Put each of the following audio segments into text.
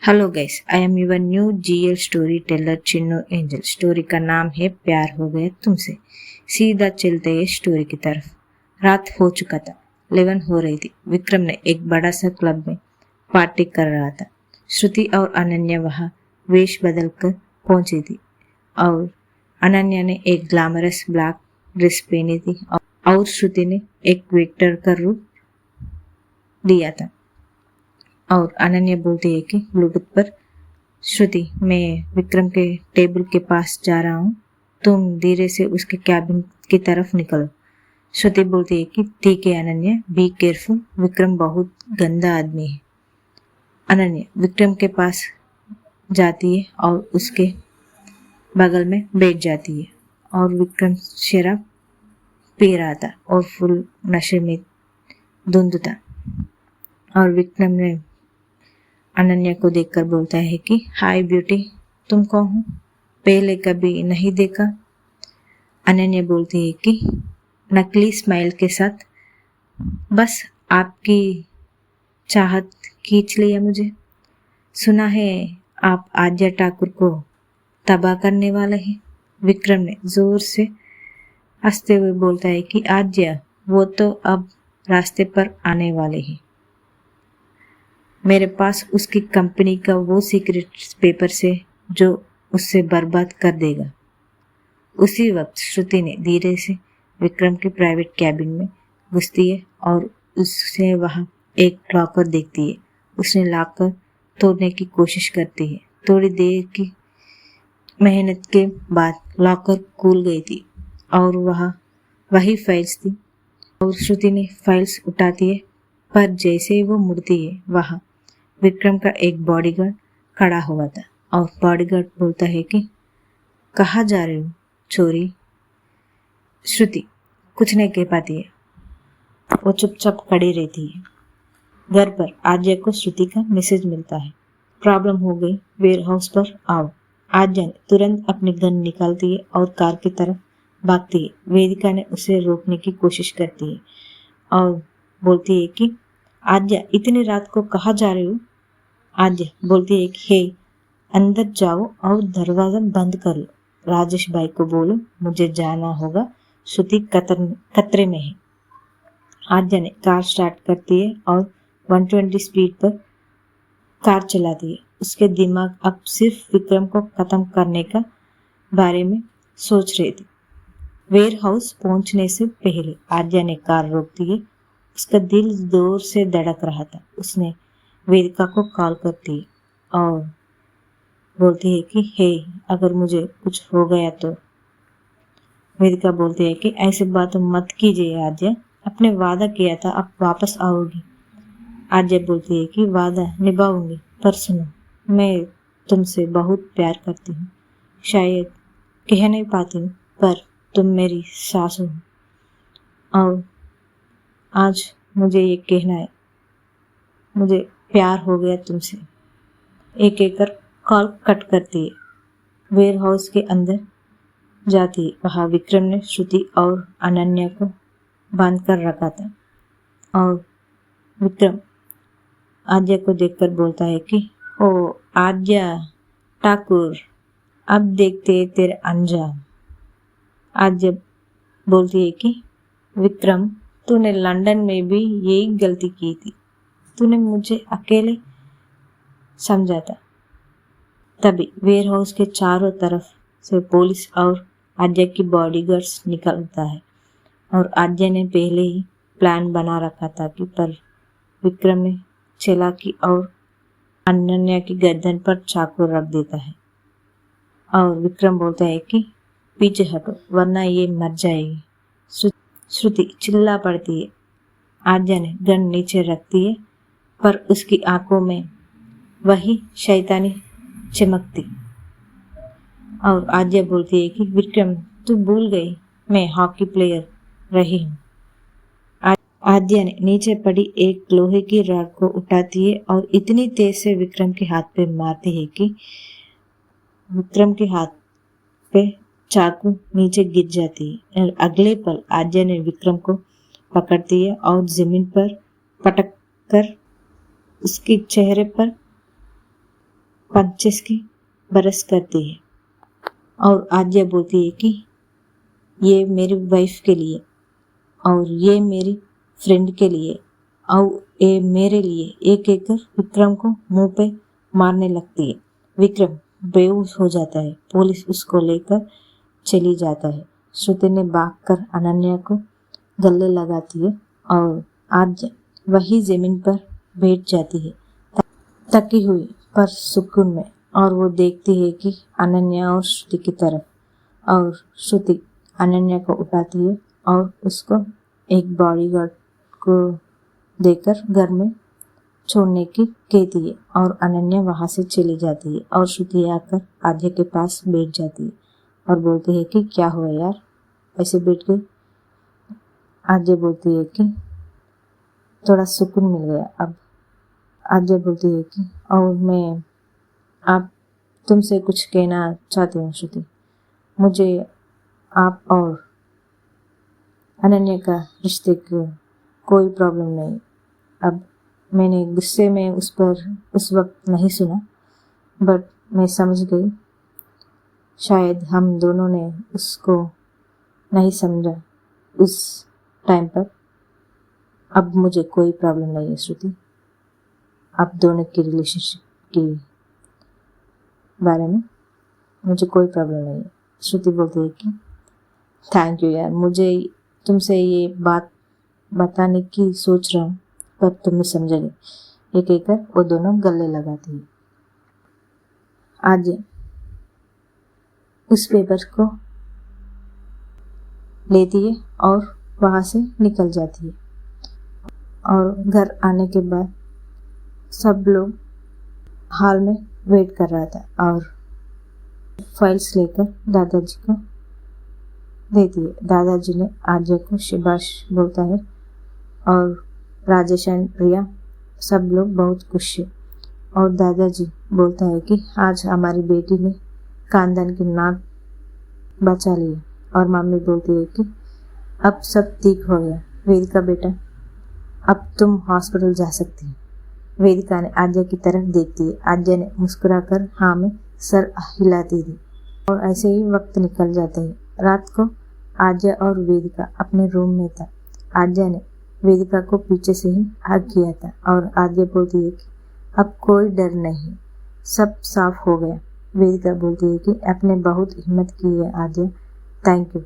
Hello guys, I am your new GL story teller Chinno angel. Story का नाम है प्यार हो गया तुमसे। सीधा चलते हैं स्टोरी की तरफ। रात हो चुका था, 11 हो रही थी। विक्रम ने एक बड़ा सा क्लब में पार्टी कर रहा था। श्रुति और अनन्या वहाँ वेश बदल कर पहुंची थी और अनन्या ने एक ग्लैमरस ब्लैक ड्रेस पहनी थी और श्रुति ने एक वेटर का रूप लिया था। और अनन्या बोलती है कि ब्लूटूथ पर, श्रुति मैं विक्रम के टेबल के पास जा रहा हूँ, तुम धीरे से उसके कैबिन की तरफ निकलो। श्रुति बोलती है कि ठीक है अनन्या, बी केयरफुल, विक्रम बहुत गंदा आदमी है। अनन्या विक्रम के पास जाती है और उसके बगल में बैठ जाती है और विक्रम शराब पी रहा था और फुल नशे में धुंध था। और विक्रम ने अनन्या को देखकर बोलता है कि हाय ब्यूटी, तुम कौन हो, पहले कभी नहीं देखा। अनन्या बोलती है कि नकली स्माइल के साथ, बस आपकी चाहत खींच लिया मुझे। सुना है आप आद्या ठाकुर को तबाह करने वाले हैं। विक्रम ने जोर से हंसते हुए बोलता है कि आद्या, वो तो अब रास्ते पर आने वाले हैं। मेरे पास उसकी कंपनी का वो सीक्रेट पेपर से जो उससे बर्बाद कर देगा। उसी वक्त श्रुति ने धीरे से विक्रम के प्राइवेट कैबिन में घुसती है और उससे वहां एक लॉकर देखती है। उसने लॉकर तोड़ने की कोशिश करती है। थोड़ी देर की मेहनत के बाद लॉकर खुल गई थी और वहाँ वही फाइल्स थी और श्रुति ने फाइल्स उठाती है, पर जैसे ही वो मुड़ती है वहाँ विक्रम का एक बॉडीगार्ड खड़ा हुआ था और बॉडीगार्ड बोलता है कि कहाँ जा रहे हो चोरी। श्रुति कुछ नहीं कह पाती है, वो चुपचाप खड़ी रहती है। घर पर आद्या को श्रुति का मैसेज मिलता है, प्रॉब्लम हो गई, वेयर हाउस पर आओ। आद्या ने तुरंत अपनी गन निकालती है और कार की तरफ भागती है। वेदिका ने उसे रोकने की कोशिश करती है और बोलती है कि आद्या, इतनी रात को कहाँ जा रहे हो। आद्या बोलती है कि हे, अंदर जाओ और दरवाजा बंद कर लो। राजेश भाई को बोलो मुझे जाना होगा, श्रुति खतरे में है। आद्या ने कार स्टार्ट करती है और 120 स्पीड पर कार चलाती है। उसके दिमाग अब सिर्फ विक्रम को खत्म करने का बारे में सोच रही थी। वेयर हाउस पहुंचने से पहले आद्या ने कार रोक दी है। उसका दिल जोर से धड़क रहा था। उसने वेदिका को कॉल करती है और बोलती है कि हे, अगर मुझे कुछ हो गया तो। वेदिका बोलती है कि ऐसी बात मत कीजिए आद्या, अपने वादा किया था, अब वापस आओगी। आद्या बोलती है कि वादा निभाऊंगी, पर सुनो, मैं तुमसे बहुत प्यार करती हूँ। शायद कह नहीं पाती हूँ, पर तुम मेरी सास हो और आज मुझे ये कहना है, मुझे प्यार हो गया तुमसे। एक एक कर कॉल कट करती है। वेयर हाउस के अंदर जाती है। वहाँ विक्रम ने श्रुति और अनन्या को बांध कर रखा था और विक्रम आद्या को देखकर बोलता है कि ओ आद्या ठाकुर, अब देखते हैं तेरे अंजाम। आद्या बोलती है कि विक्रम, तूने लंदन में भी यही गलती की थी, तूने मुझे अकेले समझा था। तभी वेयर हाउस के चारों तरफ से पुलिस और आद्या की बॉडीगार्ड्स निकलता है और आद्या ने पहले ही प्लान बना रखा था कि पर विक्रम ने चालाकी और अनन्या की गर्दन पर चाकू रख देता है और विक्रम बोलता है कि पीछे हटो वरना ये मर जाएगी। श्रुति चिल्ला पड़ती है। आद्या ने गन नीचे रखती है, पर उसकी आंखों में वही शैतानी चमकती और आद्या बोलती है कि विक्रम, तू भूल गई मैं हॉकी प्लेयर रही हूँ। आद्या ने नीचे पड़ी एक लोहे की रॉड को उठाती है और इतनी तेज से विक्रम के हाथ पे मारती है कि विक्रम के हाथ पे चाकू नीचे गिर जाती है और अगले पल आद्या ने विक्रम को पकड़ती है और जमीन पर पटक कर उसके चेहरे पर पंचेस की बरस करती है और आद्या बोलती है कि ये मेरी वाइफ के लिए और ये मेरी फ्रेंड के लिए और ये मेरे लिए एक एक कर विक्रम को मुंह पे मारने लगती है। विक्रम बेहोश हो जाता है। पुलिस उसको लेकर चली जाता है। श्रुति ने भागकर अनन्या को गले लगाती है और आज वही जमीन पर बैठ जाती है थकी हुई पर सुकून में, और वो देखती है कि अनन्या और श्रुति की तरफ, और श्रुति अनन्या को उठाती है और उसको एक बॉडीगार्ड को देकर घर में छोड़ने की कहती है और अनन्या वहां से चली जाती है और श्रुति आकर आद्या के पास बैठ जाती है और बोलती है कि क्या हुआ यार, ऐसे बैठ गई। आद्या बोलती है कि थोड़ा सुकून मिल गया अब। आद्या बोलती है कि और मैं आप तुमसे कुछ कहना चाहती हूँ श्रुति। मुझे आप और अनन्या का रिश्ते की कोई प्रॉब्लम नहीं। अब मैंने गुस्से में उस पर उस वक्त नहीं सुना, बट मैं समझ गई। शायद हम दोनों ने उसको नहीं समझा उस टाइम पर। अब मुझे कोई प्रॉब्लम नहीं है श्रुति, आप दोनों की रिलेशनशिप की बारे में मुझे कोई प्रॉब्लम नहीं है। श्रुति बोलती है कि थैंक यू यार, मुझे तुमसे ये बात बताने की सोच रहा हूँ पर तुम समझ गए। एक एक कर वो दोनों गले लगाती है। आज उस पेपर को लेती है और वहां से निकल जाती है और घर आने के बाद सब लोग हॉल में वेट कर रहा था और फाइल्स लेकर दादाजी को देती है। दादाजी ने आर्य को शाबाश बोलता है और राजेश एंड प्रिया सब लोग बहुत खुश है और दादाजी बोलता है कि आज हमारी बेटी ने खानदान की नाक बचा ली है और मम्मी बोलती है कि अब सब ठीक हो गया वेदिका बेटा, अब तुम हॉस्पिटल जा सकती है। वेदिका ने आद्या की तरफ देखती है। आद्या ने मुस्कुराकर हाँ में सर हिलाती थी और ऐसे ही वक्त निकल जाता है। रात को आद्या और वेदिका अपने रूम में था। आद्या ने वेदिका को पीछे से ही हग किया था और आद्या बोलती है कि अब कोई डर नहीं, सब साफ हो गया। वेदिका बोलती है कि आपने बहुत हिम्मत की है आद्या, थैंक यू।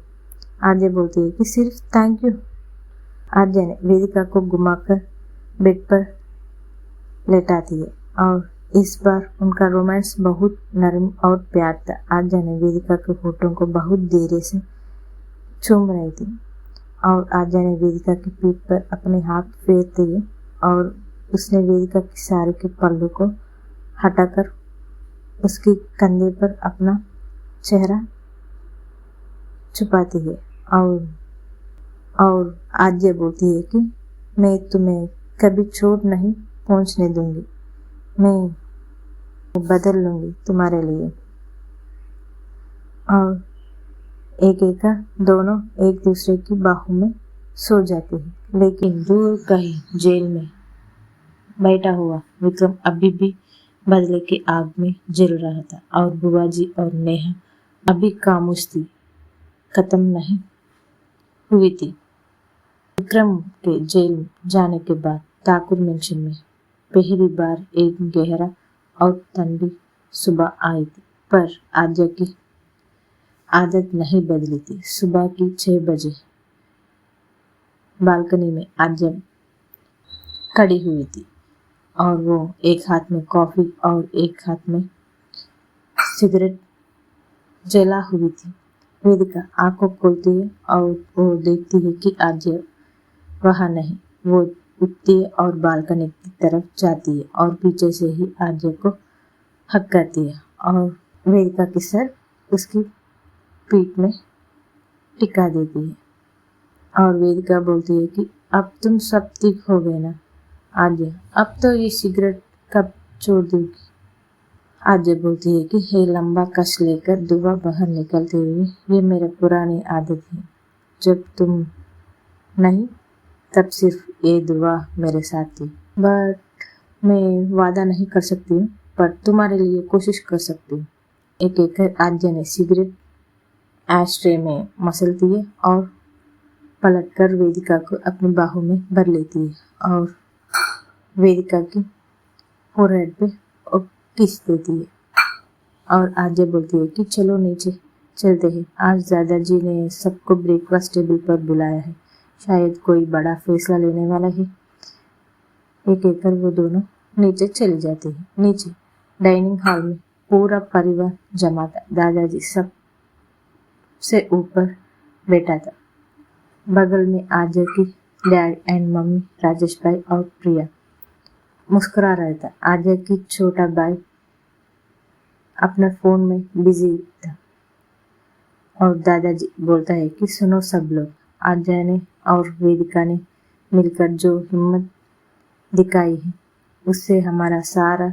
आद्या बोलती है कि सिर्फ थैंक यू। आद्या ने वेदिका को घुमाकर बेड पर लेटाती है और इस बार उनका रोमांस बहुत नरम और प्यार था। आद्या ने वेदिका के होठों को बहुत देर से चूम रही थी और आद्या ने वेदिका की पीठ पर अपने हाथ फेरते हुए और उसने वेदिका की साड़ी के पल्लू को हटाकर उसके कंधे पर अपना चेहरा छुपाती है और आद्या बोलती है कि मैं तुम्हें कभी चोट नहीं पहुंचने दूंगी, मैं बदल लूंगी तुम्हारे लिए। और एक एक दोनों एक दूसरे की बाहों में सो जाते हैं। लेकिन दूर कहीं जेल में बैठा हुआ विक्रम अभी भी बदले की आग में जल रहा था और बुआजी और नेहा अभी खामोश थी, खत्म नहीं हुई थी। विक्रम के जेल जाने के बाद ठाकुर मेंशन में पहली बार एक गहरा और ठंडी सुबह आई थी, पर आद्या की आदत नहीं बदली थी। सुबह की 6 बजे बालकनी में आद्या खड़ी हुई थी और वो एक हाथ में कॉफी और एक हाथ में सिगरेट जला हुई थी। वेदिका आंखों खोलती है और वो देखती है कि आद्या वहां नहीं। वो उठती है और बालकनी की तरफ जाती है और पीछे से ही आद्या को हक करती है और वेदिका की सर उसकी पीठ में टिका देती है और वेदिका बोलती है कि अब तुम सब ठीक हो गए ना आद्या, अब तो ये सिगरेट कब छोड़ दूंगी। आद्या बोलती है कि हे लंबा कश लेकर धुआं बाहर निकलते हुए, ये मेरा पुरानी आदत है, जब तुम नहीं तब सिर्फ ये धुआं मेरे साथ थी। बट मैं वादा नहीं कर सकती हूँ, पर तुम्हारे लिए कोशिश कर सकती हूँ। एक एक आद्या ने सिगरेट एशट्रे में मसलती है और पलटकर वेदिका को अपनी बाहों में भर लेती है और वेदिका की फोरहेड पे किस देती है और आद्या बोलती है कि चलो नीचे चलते हैं, आज दादाजी ने सबको ब्रेकफास्ट टेबल पर बुलाया है, शायद कोई बड़ा फैसला लेने वाला है। एक एक कर वो दोनों नीचे चले जाते हैं। नीचे डाइनिंग हॉल में पूरा परिवार जमा था। दादाजी सबसे ऊपर बैठा था। बगल में आद्या की डैड एंड मम्मी, राजेश भाई और प्रिया मुस्कुरा रहा था। आद्या की छोटा भाई अपने फोन में बिजी था और दादाजी बोलता है कि सुनो सब लोग, आद्या ने और वेदिका ने मिलकर जो हिम्मत दिखाई है उससे हमारा सारा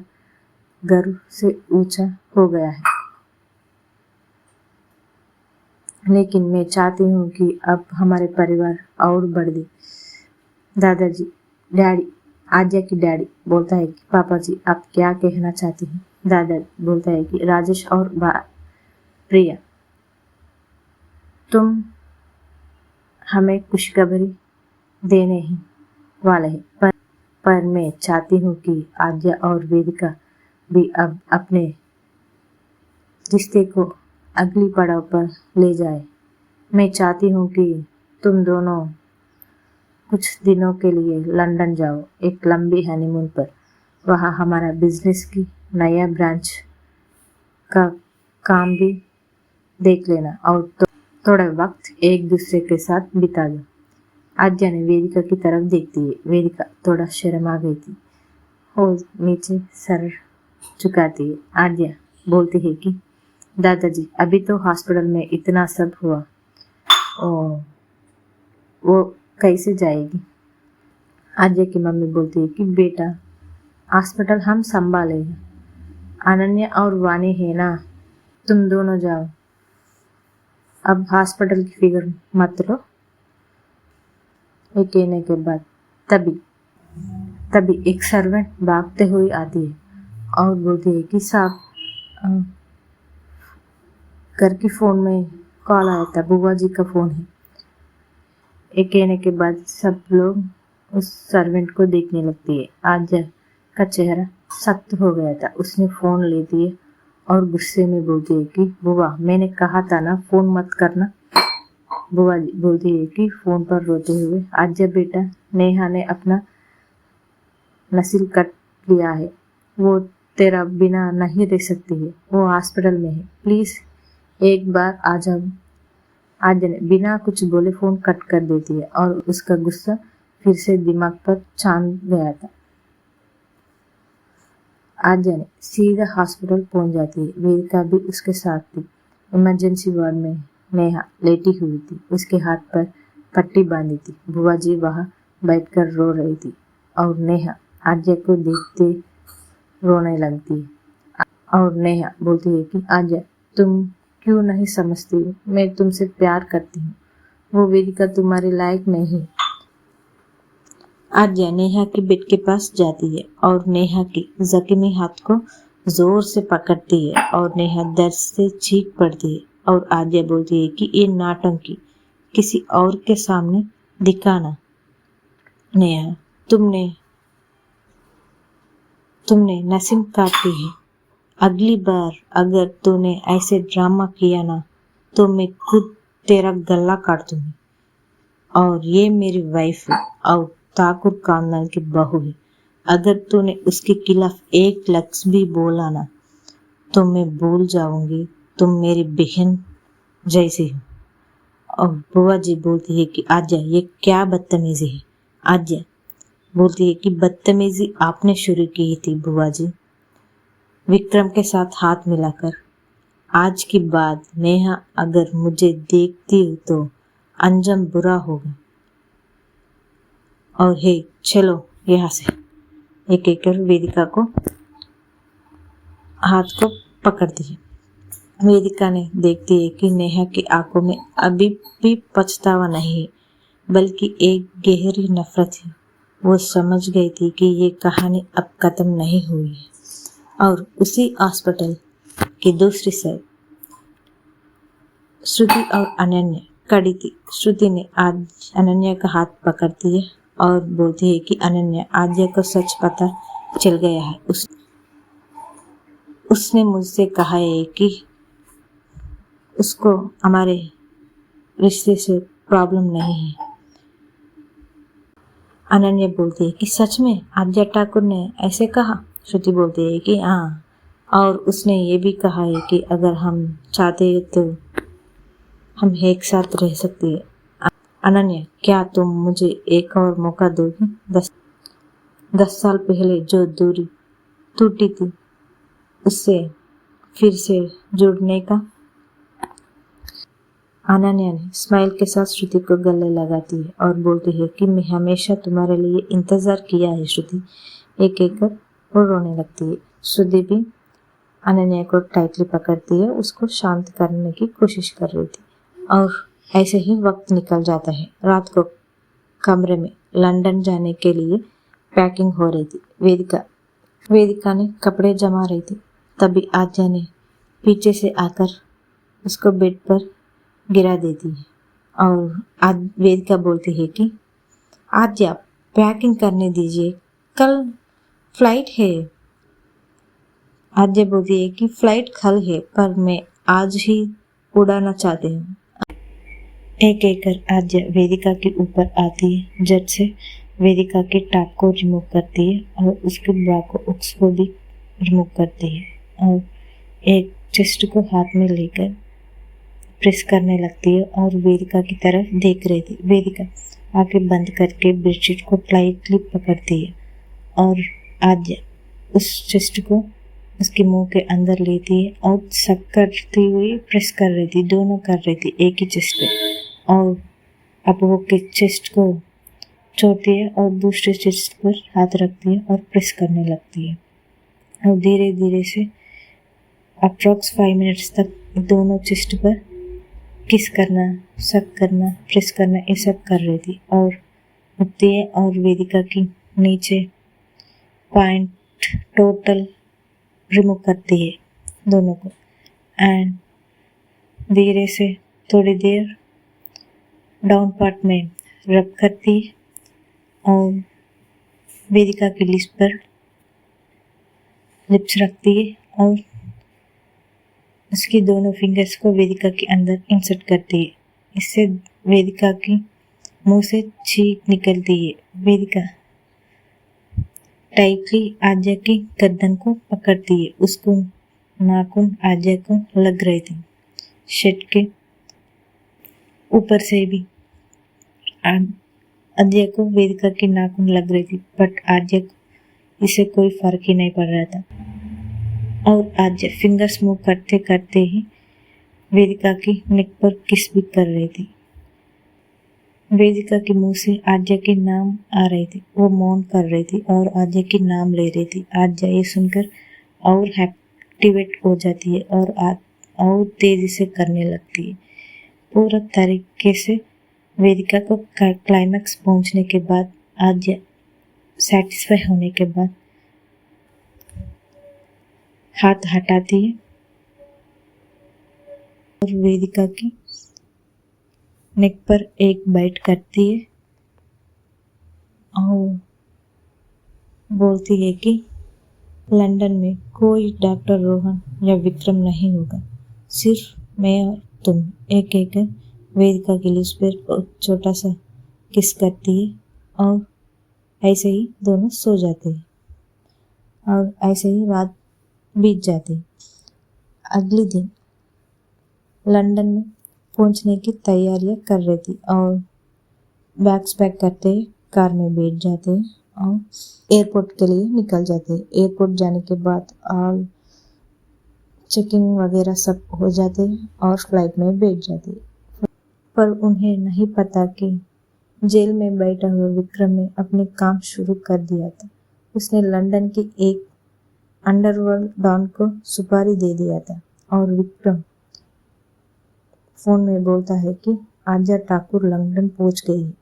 गर्व से ऊंचा हो गया है। लेकिन मैं चाहती हूँ कि अब हमारे परिवार और बढ़ दे। दादाजी डैडी, आद्या की डैडी बोलता है कि पापा जी आप क्या कहना चाहती हैं। दादा बोलता है कि राजेश और प्रिया, तुम हमें खुशखबरी देने ही वाले हैं, पर मैं चाहती हूँ कि आद्या और वेदिका भी अब अपने रिश्ते को अगली पड़ाव पर ले जाए। मैं चाहती हूँ कि तुम दोनों कुछ दिनों के लिए लंदन जाओ, एक लंबी हनीमून पर। वहाँ हमारा बिजनेस की नया ब्रांच का काम भी देख लेना और थोड़ा वक्त एक दूसरे के साथ बिता दो। आद्या ने वेदिका की तरफ देखती है। वेदिका थोड़ा शर्मा गई थी, वो नीचे सर झुकाती है। आद्या बोलती है कि दादाजी अभी तो हॉस्पिटल में इतना सब हुआ, वो कैसे जाएगी। आद्या की मम्मी बोलती है कि बेटा हॉस्पिटल हम संभालेंगे, अनन्या और वानी है ना, तुम दोनों जाओ, अब हॉस्पिटल की फिक्र मत लो। ये कहने के बाद तभी एक सर्वेंट भागते हुए आती है और बोलती है कि साहब घर की फोन में कॉल आया था, बुआ जी का फोन है। ये कहने के बाद सब लोग उस सर्वेंट को देखने लगती है। आद्या का चेहरा सख्त हो गया था। उसने फोन लेती है और गुस्से में बोलती है कि बुआ मैंने कहा था ना फोन मत करना। बुआ बोलती है कि फोन पर रोते हुए, आद्या बेटा नेहा ने अपना नस्ल कट लिया है, वो तेरा बिना नहीं रह सकती है, वो हॉस्पिटल में है, प्लीज एक बार आ जाओ। आद्या ने बिना कुछ बोले फोन कट कर देती है और उसका गुस्सा फिर से दिमाग पर छान गया था। आद्या ने सीधा हॉस्पिटल पहुंच जाती है। वेदिका भी उसके साथ थी। इमरजेंसी वार्ड में नेहा लेटी हुई थी, उसके हाथ पर पट्टी बांधी थी। बुआ जी वहां बैठकर रो रही थी और नेहा आद्या को देखते रोने लगती है और नेहा बोलती है कि आद्या तुम क्यों नहीं समझती, मैं तुमसे प्यार करती हूँ, वो वेदिका तुम्हारे लायक नहीं। आद्या नेहा के बेड के पास जाती है और नेहा की जख्मी हाथ को जोर से पकड़ती है और नेहा दर्द से चीख पड़ती है और आद्या बोलती है कि ये नाटंकी किसी और के सामने दिखाना। नेहा तुमने नसीम काटी है, अगली बार अगर तूने ऐसे ड्रामा किया ना तो मैं खुद तेरा गला काट दूंगी। और ये मेरी वाइफ है और ठाकुर खानदान की बहू है, अगर तूने उसके खिलाफ एक लफ्ज भी बोला ना तो मैं भूल जाऊंगी तुम मेरी बहन जैसी हो। और बुआ जी बोलती है कि आद्या ये क्या बदतमीजी है। आद्या बोलती है कि बदतमीजी आपने शुरू की थी बुआ जी, विक्रम के साथ हाथ मिलाकर। आज के बाद नेहा अगर मुझे देखती हो तो अंजाम बुरा होगा। और हे चलो यहाँ से। एक एक कर वेदिका को हाथ को पकड़ती है। वेदिका ने देखती है कि नेहा की आंखों में अभी भी पछतावा नहीं है बल्कि एक गहरी नफरत है। वो समझ गई थी कि ये कहानी अब खत्म नहीं हुई है। और उसी हॉस्पिटल की दूसरी साइड श्रुति और अनन्या खड़ी थी। श्रुति ने आज अनन्या का हाथ पकड़ती है और बोलती है कि अनन्या, आद्या को सच पता चल गया है। उसने मुझसे कहा है कि उसको हमारे रिश्ते से प्रॉब्लम नहीं है। अनन्या बोलती है कि सच में आद्या ठाकुर ने ऐसे कहा? श्रुति बोलती है कि हाँ, और उसने ये भी कहा है कि अगर हम चाहते हैं तो हम एक साथ रह सकते हैं। अनन्या, क्या तुम मुझे एक और मौका दोगी? 10 साल पहले जो दूरी टूटी थी उससे फिर से जुड़ने का। अनन्या ने स्माइल के साथ श्रुति को गले लगाती है और बोलती है कि मैं हमेशा तुम्हारे लिए इंतजार किया है श्रुति। एक एक कर वो रोने लगती है। श्रुति भी अनन्या को टाइटली पकड़ती है, उसको शांत करने की कोशिश कर रही थी। और ऐसे ही वक्त निकल जाता है। रात को कमरे में लंदन जाने के लिए पैकिंग हो रही थी। वेदिका ने कपड़े जमा रही थी। तभी आद्या ने पीछे से आकर उसको बेड पर गिरा देती है और वेदिका बोलती है कि आद्या, पैकिंग करने दीजिए, कल फ्लाइट है। आद्या बोलती है कि फ्लाइट कल है पर मैं आज ही उड़ाना चाहती हूँ। एक एक कर आद्या वेदिका के ऊपर आती है। झट से वेदिका के टॉप को रिमूव करती है और उसके ब्रा को उक्स को भी रिमूव करती है और एक चेस्ट को हाथ में लेकर प्रेस करने लगती है और वेदिका की तरफ देख रही थी। वेदिका आंखें बंद करके बेडशीट को टाइटली पकड़ती है और आद्या उस चेस्ट को उसके मुंह के अंदर लेती है और सक करती हुई प्रेस कर रही थी। दोनों कर रही थी एक ही चेस्ट पे और अब वो के चेस्ट को छोड़ती है और दूसरे चेस्ट पर हाथ रखती है और प्रेस करने लगती है और धीरे धीरे से अप्रॉक्स 5 मिनट्स तक दोनों चेस्ट पर किस करना, सक करना, प्रेस करना ये सब कर रही थी और उठती है और वेदिका की नीचे पॉइंट टोटल रिमूव करती है दोनों को एंड धीरे से थोड़ी देर डाउन पार्ट में रब करती है और वेदिका की लिप्स रखती है और उसकी दोनों फिंगर्स को वेदिका के अंदर इंसर्ट करती है। इससे वेदिका की मुंह से चीख निकलती है। वेदिका टाइटली आद्या की गर्दन को पकड़ती है। उसको नाखून आद्या को लग रहे थे। शर्ट के ऊपर से भी आद्या को वेदिका की नाखून लग रही थी बट आद्या को इससे कोई फर्क ही नहीं पड़ रहा था और आद्या फिंगर्स मूव करते करते ही वेदिका की नेक पर किस भी कर रही थी। वेदिका के मुंह से आद्या के नाम आ रहे थे। वो मौन कर रही थी और आद्या के नाम ले रही थी। आद्या ये सुनकर और एक्टिवेट हो जाती है और तेजी से करने लगती है। पूरा तरीके से वेदिका को क्लाइमैक्स पहुंचने के बाद आद्या सेटिस्फाई होने के बाद हाथ हटाती है और वेदिका की नेक पर एक बाइट करती है और बोलती है कि लंदन में कोई डॉक्टर रोहन या विक्रम नहीं होगा, सिर्फ मैं और तुम। एक एक वेदिका की लिप्स पर छोटा सा किस करती है और ऐसे ही दोनों सो जाते हैं और ऐसे ही रात बीत जाती है। अगले दिन लंदन में पहुंचने की तैयारियां कर रही थी और बैग्स पैक करते कार में बैठ जाते और एयरपोर्ट के लिए निकल जाते। एयरपोर्ट जाने के बाद ऑल चेकिंग वगैरह सब हो जाते और फ्लाइट में बैठ जाते। पर उन्हें नहीं पता कि जेल में बैठा हुआ विक्रम ने अपने काम शुरू कर दिया था। उसने लंदन की एक अंडरवर्ल्ड डॉन को सुपारी दे दिया था और विक्रम फोन में बोलता है कि आद्या ठाकुर लंदन पहुंच गई है,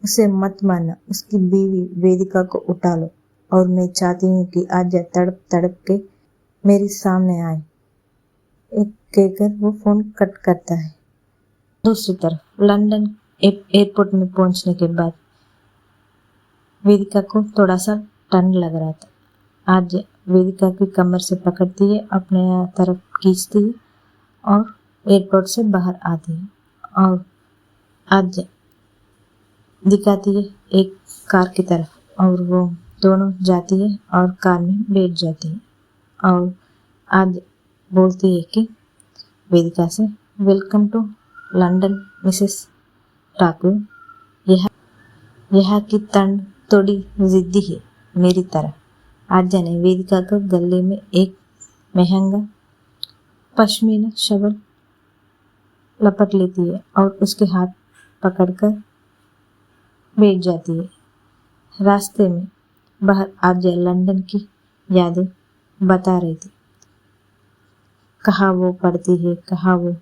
उसे मत मारना, उसकी बीवी वेदिका को उठा लो और मैं चाहती हूँ कि आद्या तड़प तड़प के मेरे सामने आए। एक कहकर वो फोन कट करता है। दूसरी तरफ लंदन एयरपोर्ट में पहुंचने के बाद वेदिका को थोड़ा सा ठंड लग रहा था। आद्या वेदिका की कमर से पकड़ती है, अपने तरफ खींचती है और एयरपोर्ट से बाहर आती है और आद्या दिखाती है एक कार की तरफ और वो दोनों जाती है और कार में बैठ जाती है और आद्या बोलती है कि वेदिका से, welcome to London mrs Thakur. यह यहाँ की ठंड थोड़ी जिद्दी है मेरी तरह। आद्या ने वेदिका को गले में एक महंगा पश्मीना शॉल लपट लेती है और उसके हाथ पकड़कर बैठ जाती है। रास्ते में बाहर आद्या लंदन की यादें बता रही थी। कहाँ वो पढ़ती है, कहाँ वो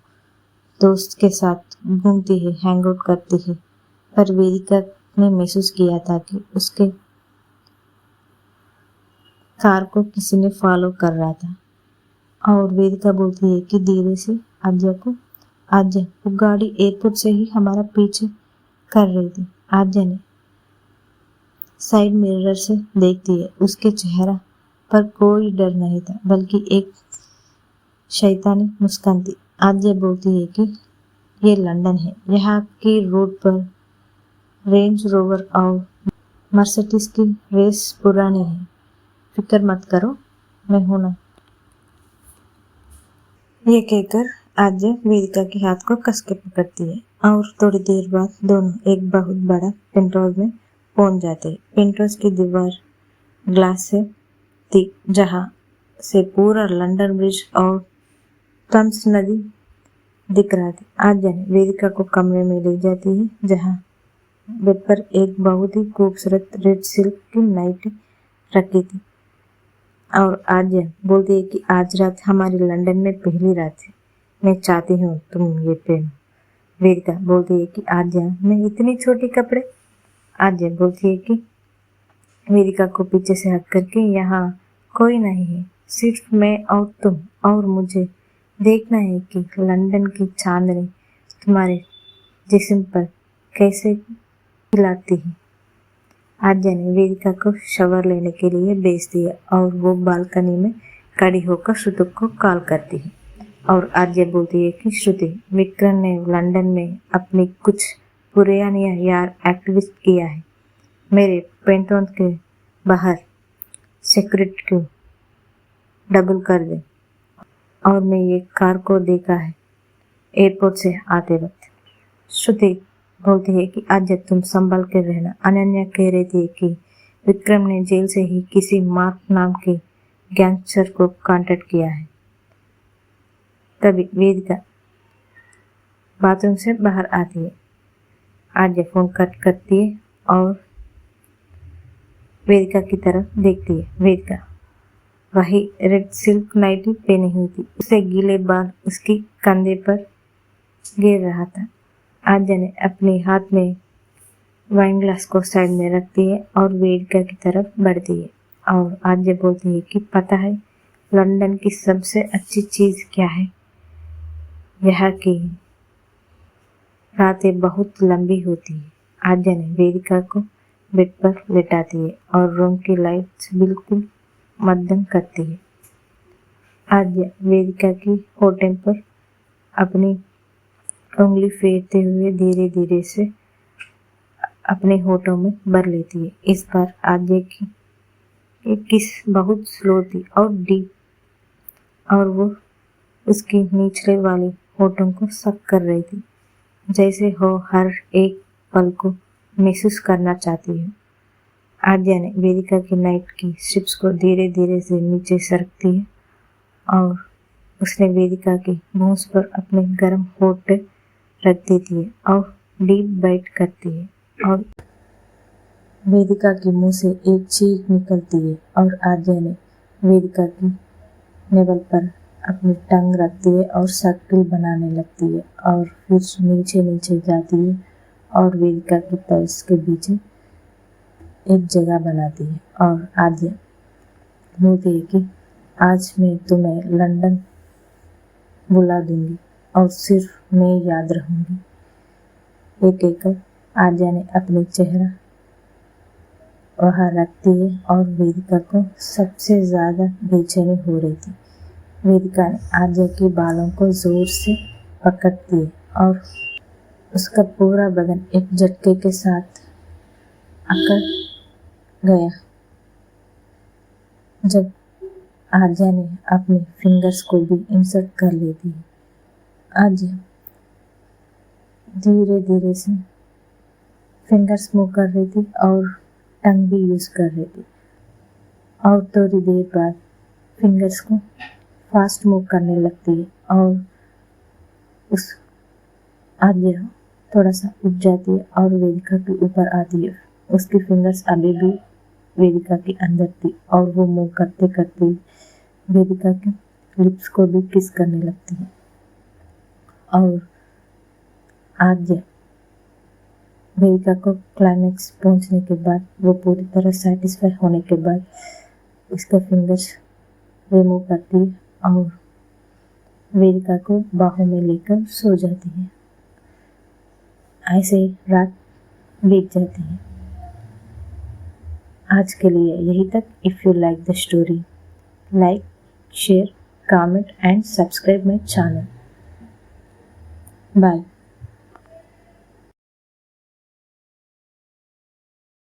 दोस्त के साथ घूमती है, हैंग आउट करती है। पर वेदिका ने महसूस किया था कि उसके कार को किसी ने फॉलो कर रहा था और वेदिका बोलती है कि धीरे से आद्या को, आद्या वो गाड़ी एयरपोर्ट से ही हमारा पीछे कर रही थी। आद्या ने साइड मिरर से देखती है। उसके चेहरा पर कोई डर नहीं था बल्कि एक शैतानी मुस्कान थी। आद्या बोलती है कि ये लंदन है, यहाँ की रोड पर रेंज रोवर और मर्सिडीज की रेस पुरानी है। फिक्र मत करो, मैं हूं ना। ये कहकर आद्या वेदिका के हाथ को कस के पकड़ती है और थोड़ी देर बाद दोनों एक बहुत बड़ा पेंटहाउस में पहुंच जाते हैं। पेंटहाउस की दीवार ग्लास से थी, जहां से पूरा लंदन ब्रिज और थम्स नदी दिख रहा था। आद्या ने वेदिका को कमरे में ले जाती है, जहां बेड पर एक बहुत ही खूबसूरत रेड सिल्क की नाइट रखी थी और आद्या बोलती है कि आज रात हमारी लंदन में पहली रात है, मैं चाहती हूँ तुम ये पहनो। वेदिका बोलती है कि आद्या मैं इतनी छोटी कपड़े। आद्या बोलती है कि वेदिका को पीछे से हट करके, यहाँ कोई नहीं है, सिर्फ मैं और तुम, और मुझे देखना है कि लंदन की चांदनी तुम्हारे जिस्म पर कैसे खिलाती है। आद्या ने वेदिका को शवर लेने के लिए भेज दिया और वो बालकनी में खड़ी होकर श्रुति को कॉल करती है और आद्या बोलती है कि श्रुति, विक्रम ने लंदन में अपनी कुछ पुरानी यार एक्टिविस्ट किया है। मेरे पेंटोन के बाहर सिक्योरिटी को डबल कर दे और मैं ये कार को देखा है एयरपोर्ट से आते वक्त। श्रुति बोलती है कि आद्या तुम संभल कर रहना। अनन्या कह रही थी कि विक्रम ने जेल से ही किसी मार्क नाम के गैंगस्टर को कांटेक्ट किया है। तभी वेदिका बाथरूम से बाहर आती है। आद्या फोन कट करती है और वेदिका की तरफ देखती है। वेदिका वही रेड सिल्क नाइटी पहनी हुई थी। उससे गीले बाल उसकी कंधे पर गिर रहा था। आद्या ने अपने हाथ में वाइन ग्लास को साइड में रखती है और वेदिका की तरफ बढ़ती है और आद्या बोलती है कि पता है लंदन की सबसे अच्छी चीज क्या है? यहाँ की रातें बहुत लंबी होती है। आद्या ने वेदिका को बेड पर लेटाती है और रूम की लाइट्स बिल्कुल मध्यम करती है। आद्या वेदिका की होठों पर अपनी उंगली फेरते हुए धीरे धीरे से अपने होठों में भर लेती है। इस बार आद्या की एक किस बहुत स्लो थी और डीप और वो उसकी निचले वाले होठों को सक कर रही थी, जैसे हो हर एक पल को महसूस करना चाहती है। आद्या ने वेदिका की नाइट की स्ट्रिप्स को धीरे धीरे से नीचे सरकती है और उसने वेदिका की मूंछ पर अपने गर्म होठ रख देती है और डीप बाइट करती है और वेदिका के मुंह से एक चीख निकलती है और आद्या ने वेदिका की नेवल पर अपनी टंग रखती है और सर्किल बनाने लगती है और फिर नीचे नीचे जाती है और वेदिका की पल्स के पीछे एक जगह बनाती है और आद्या बोलती है कि आज मैं तुम्हें लंदन बुला दूंगी और सिर्फ मैं याद रहूंगी। एक कहकर आद्या ने अपनी चेहरा वहां रखती है और वेदिका को सबसे ज्यादा बेचैनी हो रही थी। वेदिका ने आद्या के बालों को जोर से पकड़ती है और उसका पूरा बदन एक झटके के साथ अकड़ गया। जब आद्या ने अपनी फिंगर्स को भी इंसर्ट कर ली थी, आद्या धीरे धीरे से फिंगर्स मूव कर रही थी और टंग भी यूज कर रही थी और थोड़ी देर बाद फिंगर्स को फास्ट मूव करने लगती है और उस आद्या थोड़ा सा उठ जाती है और वेदिका के ऊपर आती है। उसकी फिंगर्स अभी भी वेदिका के अंदर थी और वो मूव करते करते वेदिका के लिप्स को भी किस करने लगती है और आद्या वेदिका को क्लाइमेक्स पहुंचने के बाद वो पूरी तरह सेटिस्फाई होने के बाद उसका फिंगर्स रिमूव करती है और वेदिका को बाहों में लेकर सो जाती है। ऐसे ही रात बीत जाती है। आज के लिए यही तक। If you like the story, like, share, comment and subscribe my channel. Bye.